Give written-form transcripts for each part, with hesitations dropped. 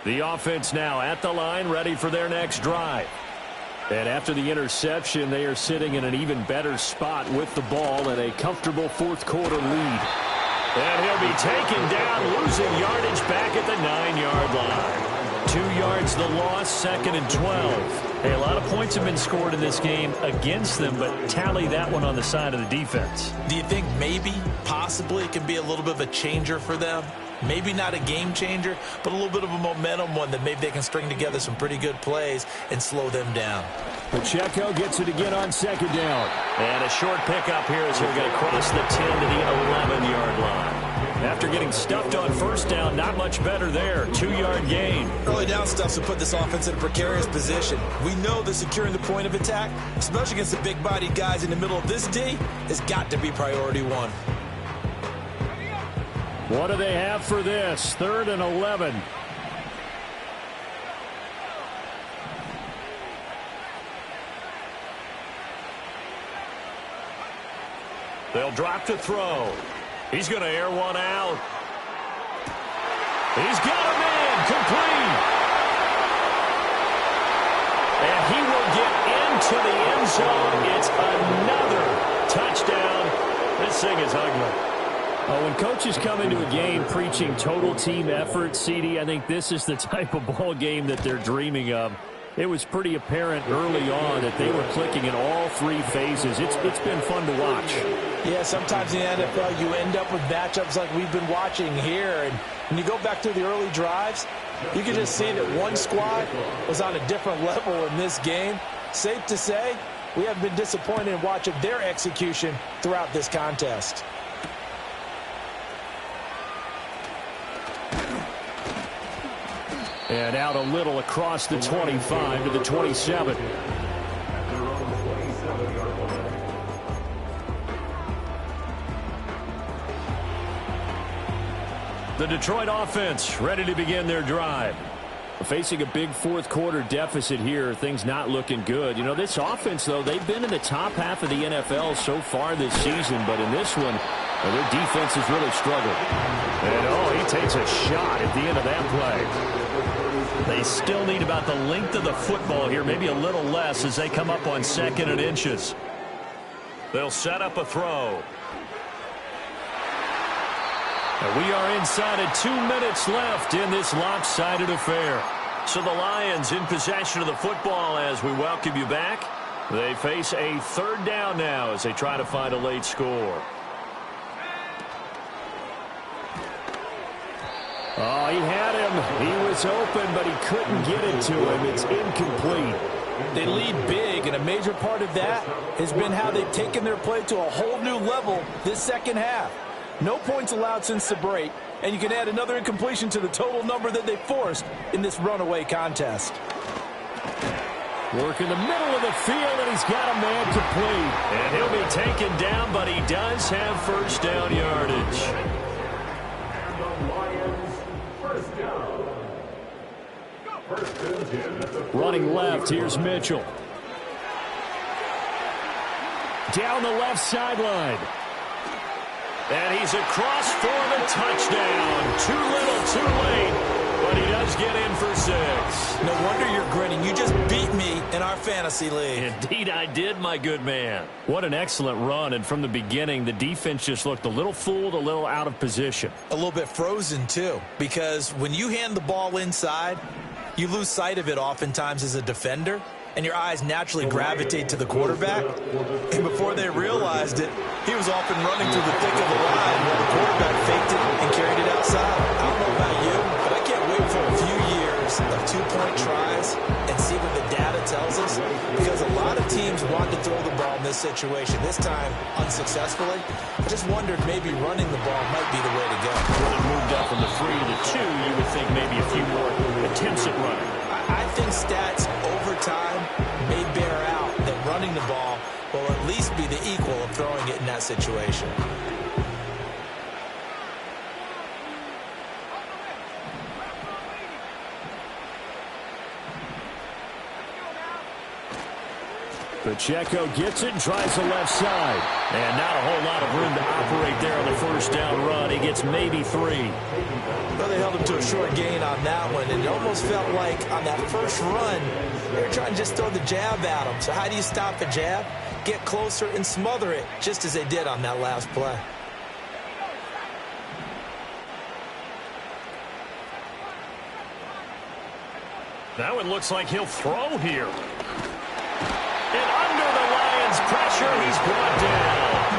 The offense now at the line, ready for their next drive. And after the interception, they are sitting in an even better spot with the ball and a comfortable fourth-quarter lead. And he'll be taken down, losing yardage back at the 9-yard line. 2 yards the loss, 2nd and 12. Hey, a lot of points have been scored in this game against them, but tally that one on the side of the defense. Do you think maybe, possibly, it can be a little bit of a changer for them? Maybe not a game changer, but a little bit of a momentum one that maybe they can string together some pretty good plays and slow them down. Pacheco gets it again on 2nd down. And a short pickup here as he'll get across the 10 to the 11-yard line. After getting stuffed on 1st down, not much better there. 2-yard gain. Early down stuff to put this offense in a precarious position. We know that securing the point of attack, especially against the big-bodied guys in the middle of this D, has got to be priority one. What do they have for this? 3rd and 11. They'll drop to throw. He's going to air one out. He's got him in. Complete. And he will get into the end zone. It's another touchdown. This thing is ugly. When coaches come into a game preaching total team effort, CD, I think this is the type of ball game that they're dreaming of. It was pretty apparent early on that they were clicking in all 3 phases. It's been fun to watch. Yeah, sometimes in the NFL you end up with matchups like we've been watching here. And when you go back to the early drives, you can just see that one squad was on a different level in this game. Safe to say, we have been disappointed in watching their execution throughout this contest. And out a little across the 25 to the 27. The Detroit offense ready to begin their drive. Facing a big fourth-quarter deficit here, things not looking good. You know, this offense, though, they've been in the top half of the NFL so far this season, but in this one, their defense has really struggled. And, he takes a shot at the end of that play. They still need about the length of the football here, maybe a little less as they come up on 2nd and inches. They'll set up a throw. And we are inside of 2 minutes left in this lopsided affair. So the Lions in possession of the football as we welcome you back. They face a 3rd down now as they try to find a late score. Oh, he had him. He was open, but he couldn't get it to him. It's incomplete. They lead big, and a major part of that has been how they've taken their play to a whole new level this second half. No points allowed since the break, and you can add another incompletion to the total number that they forced in this runaway contest. Work in the middle of the field, and he's got a man complete. And he'll be taken down, but he does have 1st down yardage. Running left, here's Mitchell. Down the left sideline. And he's across for the touchdown. Too little, too late. But he does get in for 6. No wonder you're grinning. You just beat me in our fantasy league. Indeed I did, my good man. What an excellent run. And from the beginning, the defense just looked a little fooled, a little out of position. A little bit frozen, too. Because when you hand the ball inside, you lose sight of it oftentimes as a defender, and your eyes naturally gravitate to the quarterback. And before they realized it, he was off and running through the thick of the line while the quarterback faked it and carried it outside. I don't know about you, but I can't wait for a few years of 2-point tries and see what the data tells us, because a lot of teams want to throw the ball in this situation, this time unsuccessfully. I just wondered maybe running the ball might be the way to go. When it moved up from the 3 to the 2, you would think maybe a few more attempts at running. I think stats over time may bear out that running the ball will at least be the equal of throwing it in that situation. Pacheco gets it and tries the left side. And not a whole lot of room to operate there on the first down run. He gets maybe 3. Well, they held him to a short gain on that one, and it almost felt like on that first run, they were trying to just throw the jab at him. So how do you stop the jab? Get closer and smother it, just as they did on that last play. Now it looks like he'll throw here. And under the Lions' pressure, he's brought down.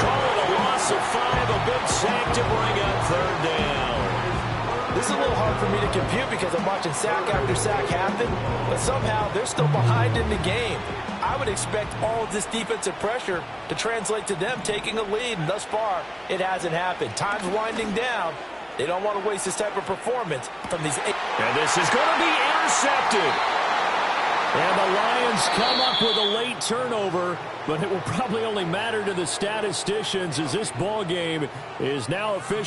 Call it a loss of 5, a big sack to bring up 3rd down. This is a little hard for me to compute because I'm watching sack after sack happen, but somehow they're still behind in the game. I would expect all of this defensive pressure to translate to them taking a lead, and thus far, it hasn't happened. Time's winding down. They don't want to waste this type of performance from these 8. And this is going to be intercepted. And the Lions come up with a late turnover, but it will probably only matter to the statisticians as this ball game is now official.